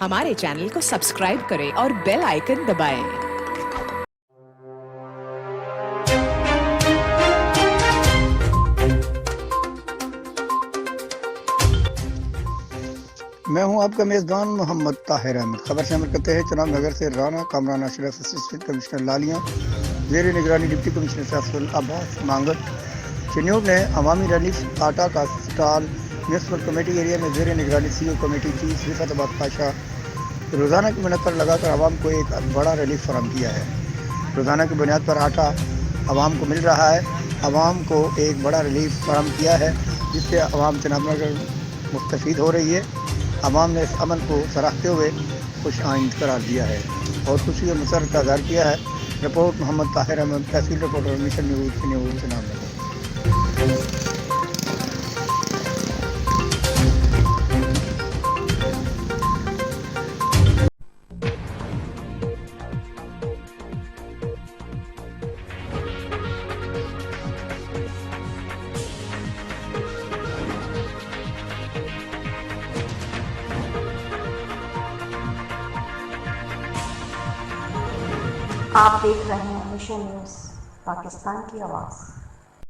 हमारे चैनल को सब्सक्राइब करें और बेल आइकन दबाएं। मैं हूं आपका मेज़बान मोहम्मद ताहिर अहमद। खबर शामिल करते हैं चुनाव नगर से राना कामरान अशरफ असिस्टेंट कमिश्नर लालियां ज़ेर निगरानी डिप्टी कमिश्नर फैसल अब्बास मांगट। चन्यूब ने अवामी रिलीफ आटा का स्टॉल म्यूनसिपल कमेटी एरिया में ज़ेर निगरानी CO committee chief Rifat Abbas Pasha रोज़ाना की मुनक्कर लगाकर आवाम को एक बड़ा रिलीफ फराहम किया है। रोज़ाना की बुनियाद पर आटा आवाम को मिल रहा है। आवाम को एक बड़ा रिलीफ फराहम किया है जिससे आवाम चुनाव नगर मुस्तफ़ीद हो रही है। आवाम ने इस अमल को सराहते हुए खुश आइंद करार दिया है और खुशी और मसरत का इज़हार किया है। रिपोर्ट मोहम्मद ताहिर अहमद, तहसील रिपोर्टर, मिशन न्यूज़ चुनाव नगर। आप देख रहे हैं मिशन न्यूज़, पाकिस्तान की आवाज़।